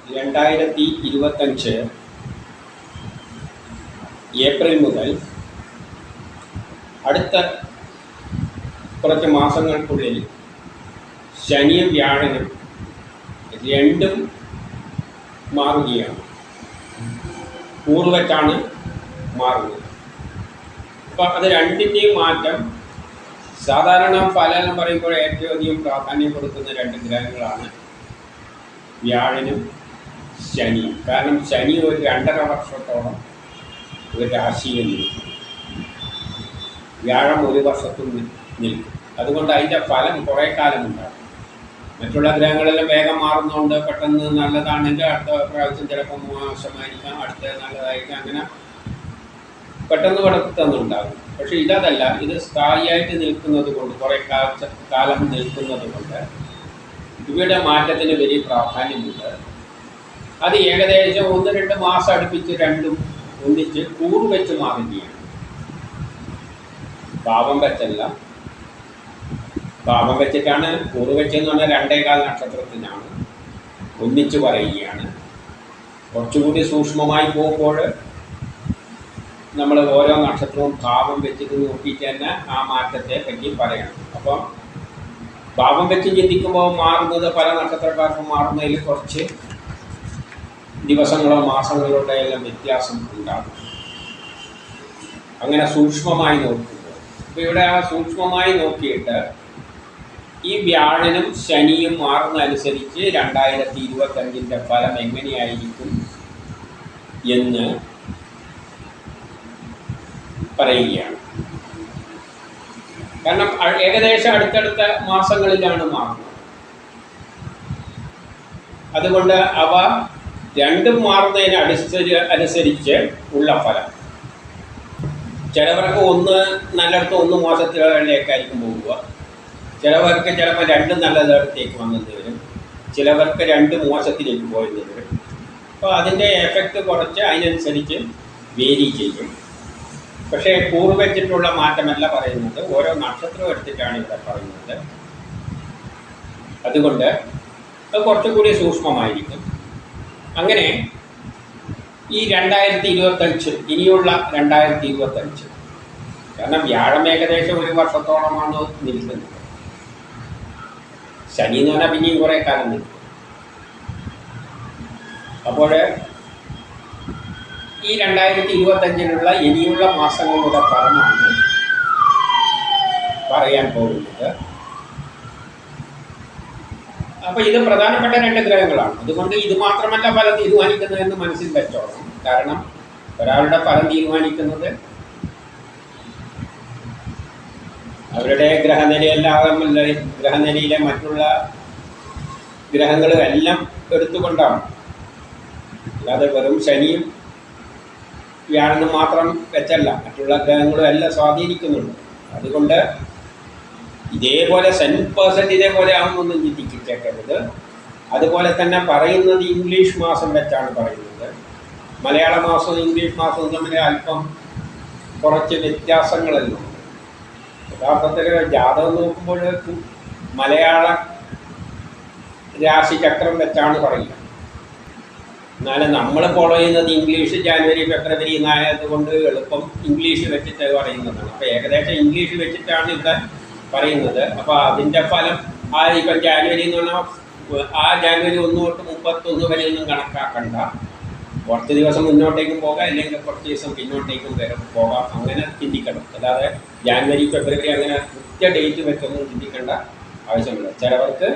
2025 April മുതൽ അടുത്ത കുറച്ച് മാസങ്ങൾക്കുള്ളിൽ ശനിയും വ്യാഴനും രണ്ടും മാറുകയാണ്. പൂർവ്വച്ചാണ് മാറുന്നത്. അപ്പോൾ അത് രണ്ടിൻ്റെയും മാറ്റം സാധാരണ ഫലം പറയുമ്പോൾ ഏറ്റവും അധികം പ്രാധാന്യം കൊടുക്കുന്ന രണ്ട് ഗ്രഹങ്ങളാണ് വ്യാഴനും ശനിയും. കാരണം ശനി ഒരു 2.5 വർഷത്തോളം ഒരു രാശിയിൽ നിൽക്കും, വ്യാഴം ഒരു വർഷത്തിൽ നിൽക്കും. അതുകൊണ്ട് അതിൻ്റെ ഫലം കുറേ കാലം ഉണ്ടാകും. മറ്റുള്ള ഗ്രഹങ്ങളെല്ലാം വേഗം മാറുന്നതുകൊണ്ട് പെട്ടെന്ന് നല്ലതാണെങ്കിൽ അടുത്ത പ്രാവശ്യം ചിലപ്പോൾ മോശമായിരിക്കാം, അടുത്ത നല്ലതായിരിക്കാം, അങ്ങനെ പെട്ടെന്ന് പെട്ടെന്നുണ്ടാകും. പക്ഷേ ഇതല്ല, ഇത് സ്ഥായിയായിട്ട് നിൽക്കുന്നത് കൊണ്ട്, കുറേ കാലം നിൽക്കുന്നത് കൊണ്ട് ഇവയുടെ മാറ്റത്തിന് വലിയ പ്രാധാന്യമുണ്ട്. അത് ഏകദേശം 1-2 മാസം അടുപ്പിച്ച് രണ്ടും ഒന്നിച്ച് കൂറ് വെച്ച് മാറുകയാണ്. ഭാവം വെച്ചല്ല, ഭാവം വെച്ചിട്ടാണ്. കൂറ് വെച്ചെന്ന് പറഞ്ഞാൽ 2.25 നക്ഷത്രത്തിനാണ്, ഒന്നിച്ച് പറയുകയാണ്. കുറച്ചുകൂടി സൂക്ഷ്മമായി പോകുമ്പോൾ നമ്മൾ ഓരോ നക്ഷത്രവും ഭാവം വെച്ചിട്ട് നോക്കിയിട്ട് തന്നെ ആ മാറ്റത്തെ പറ്റി പറയണം. അപ്പം ഭാവം വെച്ച് ചിന്തിക്കുമ്പോൾ മാറുന്നത് പല നക്ഷത്രക്കാർക്കും മാറുന്നതിൽ കുറച്ച് ദിവസങ്ങളോ മാസങ്ങളുടെ എല്ലാം വ്യത്യാസം ഉണ്ടാകും. അങ്ങനെ സൂക്ഷ്മമായി നോക്കുമ്പോൾ, അപ്പോൾ ഇവിടെ ആ സൂക്ഷ്മമായി നോക്കിയിട്ട് ഈ വ്യാഴനും ശനിയും മാറുന്നതനുസരിച്ച് 2025 ഫലം എങ്ങനെയായിരിക്കും എന്ന് പറയുകയാണ്. കാരണം ഏകദേശം അടുത്തടുത്ത മാസങ്ങളിലാണ് മാറുന്നത്. അതുകൊണ്ട് അവ രണ്ടും മാറുന്നതിന് അനുസരിച്ച് ഉള്ള ഫലം, ചിലവർക്ക് ഒന്ന് നല്ലയിടത്ത് ഒന്ന് മോശത്തിലേക്കായിരിക്കും പോവുക, ചിലവർക്ക് ചിലപ്പോൾ 2 നല്ലതിടത്തേക്ക് വന്നെന്ന് വരും, ചിലവർക്ക് 2 മോശത്തിലേക്ക് പോയെന്ന് വരും. അപ്പോൾ അതിൻ്റെ എഫക്റ്റ് കുറച്ച് അതിനനുസരിച്ച് വേരി ചെയ്യും. പക്ഷേ കൂറ് വെച്ചിട്ടുള്ള മാറ്റമല്ല പറയുന്നത്, ഓരോ നക്ഷത്രം എടുത്തിട്ടാണ് ഇവിടെ പറയുന്നത്. അതുകൊണ്ട് അത് കുറച്ചുകൂടി സൂക്ഷ്മമായിരിക്കും. അങ്ങനെ ഈ 2025, ഇനിയുള്ള 2025, കാരണം വ്യാഴം ഏകദേശം 1 വർഷത്തോളമാണ് നിൽക്കുന്നത്. ശനി എന്ന് പറഞ്ഞാൽ പിന്നെയും കുറേ കാലം നിൽക്കും. അപ്പോൾ ഈ 2025 ഇനിയുള്ള മാസങ്ങളുടെ ഫലമാണ് പറയാൻ പോകുന്നത്. അപ്പോൾ ഇത് പ്രധാനപ്പെട്ട 2 ഗ്രഹങ്ങളാണ്. അതുകൊണ്ട് ഇത് മാത്രമല്ല ഫലം തീരുമാനിക്കുന്നതെന്ന് മനസ്സിൽ വെച്ചോളണം. കാരണം ഒരാളുടെ ഫലം തീരുമാനിക്കുന്നത് അവരുടെ ഗ്രഹനിലയല്ലാതെ ഗ്രഹനിലയിലെ മറ്റുള്ള ഗ്രഹങ്ങളും എല്ലാം എടുത്തുകൊണ്ടാണ്. അല്ലാതെ വെറും ശനിയും വ്യാഴനും മാത്രം വെച്ചല്ല, മറ്റുള്ള ഗ്രഹങ്ങളും എല്ലാം സ്വാധീനിക്കുന്നുണ്ട്. അതുകൊണ്ട് ഇതേപോലെ 100% ഇതേപോലെ ആകുമെന്നൊന്നും ചിന്തിച്ചേക്കരുത്. അതുപോലെ തന്നെ പറയുന്നത് ഇംഗ്ലീഷ് മാസം വെച്ചാണ് പറയുന്നത്. മലയാള മാസവും ഇംഗ്ലീഷ് മാസവും തമ്മിൽ അല്പം കുറച്ച് വ്യത്യാസങ്ങളെല്ലാം ഉണ്ട്. യഥാർത്ഥത്തിൽ ജാതകം നോക്കുമ്പോൾ മലയാള രാശിചക്രം വെച്ചാണ് പറയുക. എന്നാലും നമ്മൾ ഫോളോ ചെയ്യുന്നത് ഇംഗ്ലീഷ് ജാനുവരി ഫെബ്രുവരി എന്നായതുകൊണ്ട് എളുപ്പം ഇംഗ്ലീഷ് വെച്ചിട്ട് പറയുന്നതാണ്. അപ്പോൾ ഏകദേശം ഇംഗ്ലീഷ് വെച്ചിട്ടാണ് ഇവിടെ പറയുന്നത്. അപ്പോൾ അതിൻ്റെ ഫലം ഇപ്പം ജാനുവരി എന്ന് പറഞ്ഞാൽ ആ ജാനുവരി 1 തൊട്ട് 31 വരെയൊന്നും കണക്കാക്കണ്ട. കുറച്ച് ദിവസം മുന്നോട്ടേക്കും പോകാം, അല്ലെങ്കിൽ കുറച്ച് ദിവസം പിന്നോട്ടേക്കും വരെ പോകാം, അങ്ങനെ ചിന്തിക്കണം. അല്ലാതെ ജാനുവരി ഫെബ്രുവരി അങ്ങനെ കൃത്യ ഡേറ്റ് വെച്ചൊന്നും ചിന്തിക്കേണ്ട ആവശ്യമില്ല. ചിലവർക്ക്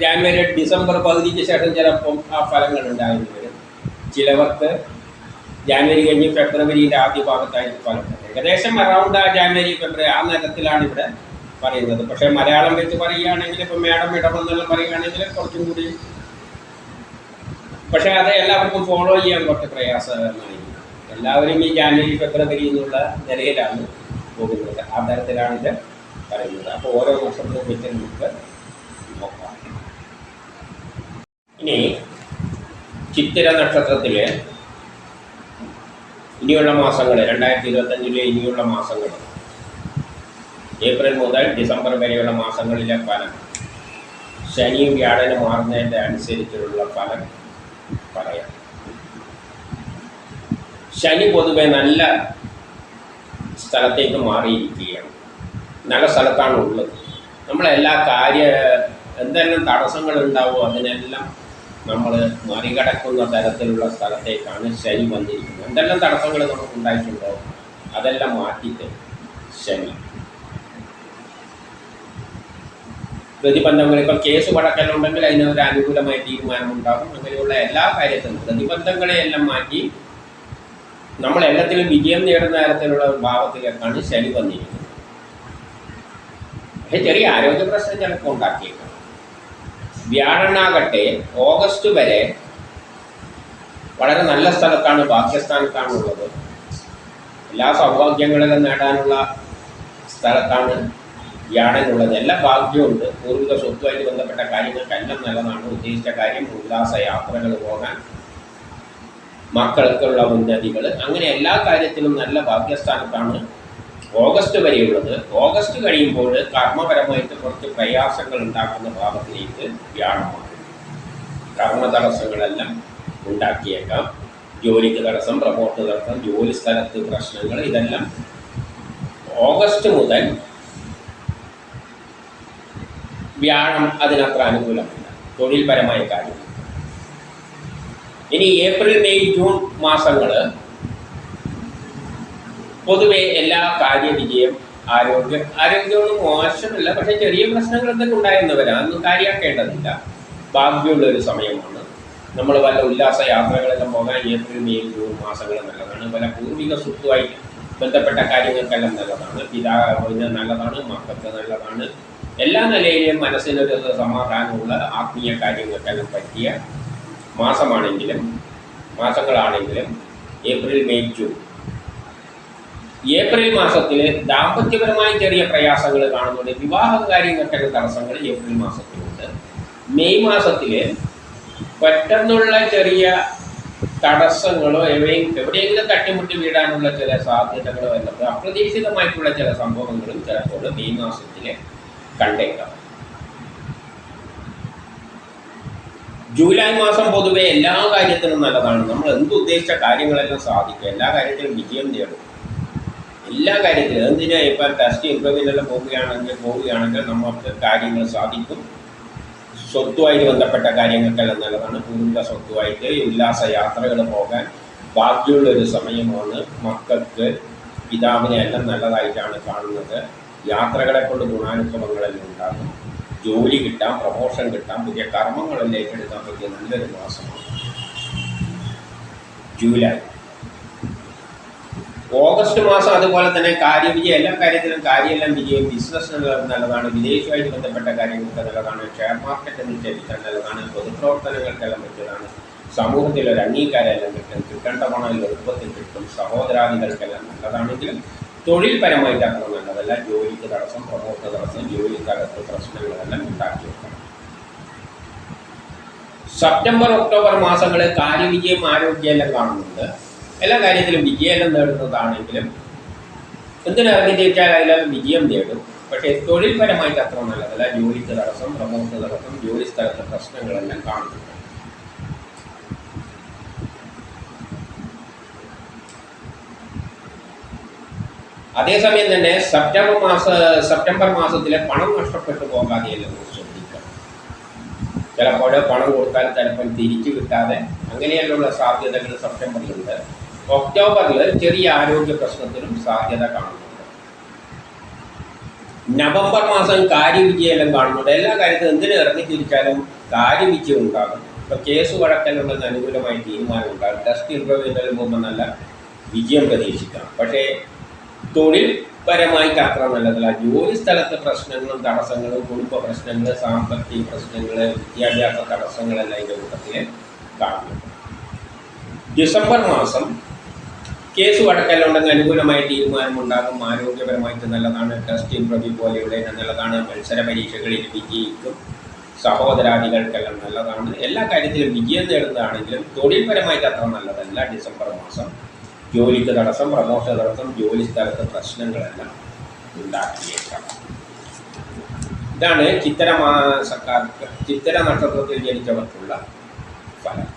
ജാനുവരി ഡിസംബർ പകുതിക്ക് ശേഷം ചിലപ്പം ആ ഫലങ്ങൾ ഉണ്ടായിരുന്നു വരും. ചിലവർക്ക് ജാനുവരി കഴിഞ്ഞ് ഫെബ്രുവരിയുടെ ആദ്യ ഭാഗത്തായിരിക്കും ഫലം. ഏകദേശം അറൗണ്ട് ആ ജാനുവരി ഫെബ്രുവരി ആ നേരത്തിലാണ് ഇവിടെ പറയുന്നത്. പക്ഷേ മലയാളം വെച്ച് പറയുകയാണെങ്കിൽ ഇപ്പം മേടം ഇടമെന്നെല്ലാം പറയുകയാണെങ്കിൽ കുറച്ചും കൂടി, പക്ഷേ അത് എല്ലാവർക്കും ഫോളോ ചെയ്യാൻ കുറച്ച് പ്രയാസമായിരിക്കും. എല്ലാവരും ഈ ജാനുവരി ഫെബ്രുവരി എന്നുള്ള നിലയിലാണ് പോകുന്നത്. ആ തരത്തിലാണ് ഇത് പറയുന്നത്. അപ്പോൾ ഓരോ നക്ഷത്രവും വെച്ച് നമുക്ക് നോക്കാം. ഇനി ചിത്തിര നക്ഷത്രത്തിൽ ഇനിയുള്ള മാസങ്ങൾ, 2025 ഇനിയുള്ള മാസങ്ങൾ, ഏപ്രിൽ മുതൽ ഡിസംബർ വരെയുള്ള മാസങ്ങളിലെ ഫലം ശനിയും വ്യാഴനും മാറുന്നതിൻ്റെ അനുസരിച്ചുള്ള ഫലം പറയാം. ശനി പൊതുവെ നല്ല സ്ഥലത്തേക്ക് മാറിയിരിക്കുകയാണ്, നല്ല സ്ഥലത്താണ് ഉള്ളത്. നമ്മളെല്ലാ എന്തെല്ലാം തടസ്സങ്ങൾ ഉണ്ടാവുമോ അതിനെല്ലാം നമ്മൾ മറികടക്കുന്ന തരത്തിലുള്ള സ്ഥലത്തേക്കാണ് ശനി വന്നിരിക്കുന്നത്. എന്തെല്ലാം തടസ്സങ്ങൾ നമുക്ക് ഉണ്ടായിട്ടുണ്ടോ അതെല്ലാം മാറ്റിയിട്ട് ശനി പ്രതിബന്ധങ്ങൾ, ഇപ്പം കേസ് വഴക്കലുണ്ടെങ്കിൽ അതിനൊരു അനുകൂലമായ തീരുമാനമുണ്ടാകും. അങ്ങനെയുള്ള എല്ലാ കാര്യത്തിലും പ്രതിബന്ധങ്ങളെയെല്ലാം മാറ്റി നമ്മളെല്ലാത്തിലും വിജയം നേടുന്ന തരത്തിലുള്ള ഭാവത്തിലേക്കാണ് ശനി വന്നിരിക്കുന്നത്. പക്ഷേ ചെറിയ ആരോഗ്യ പ്രശ്നം ചിലപ്പോൾ ഉണ്ടാക്കിയേക്കാം. വ്യാഴനാകട്ടെ ഓഗസ്റ്റ് വരെ വളരെ നല്ല സ്ഥലത്താണ്, ഭാഗ്യസ്ഥാനത്താണ് ഉള്ളത്. എല്ലാ സൗഭാഗ്യങ്ങളിലും നേടാനുള്ള സ്ഥലത്താണ് വ്യാഴനുള്ളത്. എല്ലാ ഭാഗ്യമുണ്ട്. പൂർവിക സ്വത്തുമായിട്ട് ബന്ധപ്പെട്ട കാര്യങ്ങൾക്കെല്ലാം നല്ലതാണ്. ഉദ്ദേശിച്ച കാര്യം, ഉല്ലാസ യാത്രകൾ പോകാൻ, മക്കൾക്കുള്ള ഉന്നതികൾ, അങ്ങനെ എല്ലാ കാര്യത്തിലും നല്ല ഭാഗ്യസ്ഥാനത്താണ് ഓഗസ്റ്റ് വരെയുള്ളത്. ഓഗസ്റ്റ് കഴിയുമ്പോൾ കർമ്മപരമായിട്ട് കുറച്ച് പ്രയാസങ്ങൾ ഉണ്ടാക്കുന്ന ഭാവത്തിലേക്ക് വ്യാഴമാണ്. കർമ്മ തടസ്സങ്ങളെല്ലാം ഉണ്ടാക്കിയേക്കാം. ജോലിക്ക് തടസ്സം, പ്രമോട്ട് തടസ്സം, ജോലി സ്ഥലത്ത് പ്രശ്നങ്ങൾ, ഇതെല്ലാം ഓഗസ്റ്റ് മുതൽ വ്യാഴം അതിനത്ര അനുകൂലമല്ല തൊഴിൽപരമായ കാര്യം. ഇനി ഏപ്രിൽ, മെയ്, ജൂൺ മാസങ്ങൾ പൊതുവെ എല്ലാ കാര്യവിജയം, ആരോഗ്യമൊന്നും മോശമല്ല, പക്ഷേ ചെറിയ പ്രശ്നങ്ങൾ എന്തെങ്കിലും ഉണ്ടായിരുന്നവരാ അതൊന്നും കാര്യമാക്കേണ്ടതില്ല. ഭാഗ്യമുള്ളൊരു സമയമാണ്. നമ്മൾ വല്ല ഉല്ലാസ യാത്രകളെല്ലാം പോകാൻ ഏപ്രിൽ, മെയ്, ജൂൺ മാസങ്ങൾ നല്ലതാണ്. പല പൂർവിക സ്വത്തുമായി ബന്ധപ്പെട്ട കാര്യങ്ങൾക്കെല്ലാം നല്ലതാണ്. പിതാവിന് നല്ലതാണ്, മക്കൾക്ക് നല്ലതാണ്. എല്ലാ നിലയിലും മനസ്സിനൊരു സമാധാനമുള്ള ആത്മീയ കാര്യങ്ങൾക്കെല്ലാം പറ്റിയ മാസങ്ങളാണെങ്കിലും ഏപ്രിൽ, മെയ്, ജൂൺ. ഏപ്രിൽ മാസത്തിൽ ദാമ്പത്യപരമായി ചെറിയ പ്രയാസങ്ങൾ കാണുന്നുണ്ട്. വിവാഹ കാര്യങ്ങൾക്കുള്ള തടസ്സങ്ങൾ ഏപ്രിൽ മാസത്തിലുണ്ട്. മെയ് മാസത്തിൽ പെട്ടെന്നുള്ള ചെറിയ തടസ്സങ്ങളോ എവിടെയെങ്കിലും തട്ടിമുട്ടി വീഴാനുള്ള ചില സാധ്യതകളോ എല്ലാം അപ്രതീക്ഷിതമായിട്ടുള്ള ചില സംഭവങ്ങളും ചിലപ്പോൾ മെയ് മാസത്തിൽ കണ്ടേക്കാം. ജൂലൈ മാസം പൊതുവെ എല്ലാ കാര്യത്തിലും നല്ലതാണ്. നമ്മൾ എന്തുദ്ദേശിച്ച കാര്യങ്ങളെല്ലാം സാധിക്കും. എല്ലാ കാര്യത്തിലും വിജയം നേടും. എല്ലാ കാര്യത്തിലും എന്തിനാ ഇപ്പം ടെസ്റ്റ് ഇൻ്റർവ്യൂവിനെല്ലാം പോവുകയാണെങ്കിൽ നമുക്ക് കാര്യങ്ങൾ സാധിക്കും. സ്വത്തുമായിട്ട് ബന്ധപ്പെട്ട കാര്യങ്ങൾക്കെല്ലാം നല്ലതാണ്. പൂർവിക സ്വത്തുമായിട്ട് ഉല്ലാസ യാത്രകൾ പോകാൻ ബാക്കിയുള്ളൊരു സമയമാണ്. മക്കൾക്ക്, പിതാവിനെ എല്ലാം നല്ലതായിട്ടാണ് കാണുന്നത്. യാത്രകളെ കൊണ്ട് ഗുണാനുഭവങ്ങളെല്ലാം ഉണ്ടാകും. ജോലി കിട്ടാം, പ്രമോഷൻ കിട്ടാം, പുതിയ കർമ്മങ്ങളെല്ലാം ഏറ്റെടുക്കാൻ പറ്റിയ നല്ലൊരു മാസമാണ് ജൂലൈ. ഓഗസ്റ്റ് മാസം അതുപോലെ തന്നെ കാര്യവിജയം, എല്ലാ കാര്യത്തിലും കാര്യമെല്ലാം വിജയം. ബിസിനസ്സിനുള്ള നല്ലതാണ്. വിദേശവുമായിട്ട് ബന്ധപ്പെട്ട കാര്യങ്ങൾക്ക് നല്ലതാണ്. ഷെയർ മാർക്കറ്റ് നിക്ഷേപിക്കാൻ നല്ലതാണ്. പൊതുപ്രവർത്തനങ്ങൾക്കെല്ലാം പറ്റിയതാണ്. സമൂഹത്തിലൊരു അംഗീകാരമെല്ലാം കിട്ടും. കിട്ടേണ്ട പണം എളുപ്പത്തിൽ കിട്ടും. സഹോദരാദികൾക്കെല്ലാം നല്ലതാണെങ്കിലും തൊഴിൽപരമായിട്ട് അത്ര നല്ലതല്ല. ജോലിക്ക് തടസ്സം, പ്രമോട്ട് തടസ്സം, ജോലി സ്ഥലത്ത് പ്രശ്നങ്ങളെല്ലാം ഉണ്ടാക്കി വെക്കണം. സെപ്റ്റംബർ, ഒക്ടോബർ മാസങ്ങളിൽ കാര്യവിജയം, ആരോഗ്യമെല്ലാം കാണുന്നുണ്ട്. എല്ലാ കാര്യത്തിലും വിജയം നേടുന്നതാണെങ്കിലും എന്തിനിറങ്ങി തിരിച്ചാൽ അതിലെല്ലാം വിജയം നേടും. പക്ഷേ തൊഴിൽപരമായിട്ട് അത്ര നല്ലതല്ല. ജോലിക്ക് തടസ്സം, പ്രമോട്ട് തടസ്സം, ജോലി സ്ഥലത്തെ പ്രശ്നങ്ങളെല്ലാം കാണുന്നുണ്ട്. അതേസമയം തന്നെ സെപ്റ്റംബർ മാസത്തിലെ പണം നഷ്ടപ്പെട്ടു പോകാതെയെല്ലാം ശ്രദ്ധിക്കണം. ചിലപ്പോൾ പണം കൊടുത്താൽ ചിലപ്പോൾ തിരിച്ചു കിട്ടാതെ അങ്ങനെയുള്ള സാധ്യതകൾ സെപ്റ്റംബറിലുണ്ട്. ഒക്ടോബറിൽ ചെറിയ ആരോഗ്യ പ്രശ്നത്തിനും സാധ്യത കാണുന്നുണ്ട്. നവംബർ മാസം കാര്യവിജയം കാണുന്നുണ്ട്. എല്ലാ കാര്യത്തിലും എന്തിനു ഇറങ്ങി തിരിച്ചാലും കാര്യവിജയം ഉണ്ടാകും. ഇപ്പോൾ കേസ് വഴക്കലുള്ള അനുകൂലമായ തീരുമാനം ഉണ്ടാകും. ടെസ്റ്റ് ഇൻ്റർവ്യൂവിന് മുമ്പ് നല്ല വിജയം പ്രതീക്ഷിക്കാം. പക്ഷേ തൊഴിൽപരമായിട്ട് അത്ര നല്ലതല്ല. ജോലി സ്ഥലത്തെ പ്രശ്നങ്ങളും തടസ്സങ്ങളും, കുടുംബ പ്രശ്നങ്ങൾ, സാമ്പത്തിക പ്രശ്നങ്ങൾ, വിദ്യാഭ്യാസ തടസ്സങ്ങളെല്ലാം ഇതിൻ്റെ കൂട്ടത്തിൽ കാണുന്നുണ്ട്. ഡിസംബർ മാസം കേസ് വഴക്കലുണ്ടെങ്കിൽ അനുകൂലമായ തീരുമാനമുണ്ടാകും. ആരോഗ്യപരമായിട്ട് നല്ലതാണ്. ടെസ്റ്റ് ഇൻ്റർവ്യൂ പോലെയുള്ള നല്ലതാണ്. മത്സര പരീക്ഷകളിൽ വിജയിക്കും. സഹോദരാദികൾക്കെല്ലാം നല്ലതാണ്. എല്ലാ കാര്യത്തിലും വിജയം നേടുന്നതാണെങ്കിലും തൊഴിൽപരമായിട്ട് അത്ര നല്ലതല്ല ഡിസംബർ മാസം. ജോലിക്ക് തടസ്സം, പ്രമോഷൻ തടസ്സം, ജോലി സ്ഥലത്ത് പ്രശ്നങ്ങളെല്ലാം ഉണ്ടാക്കിയേക്കാം. ഇതാണ് ചിത്തിര മാസക്കാർക്ക് ചിത്തിര നക്ഷത്രത്തിൽ ജനിച്ചവർക്കുള്ള ഫലം.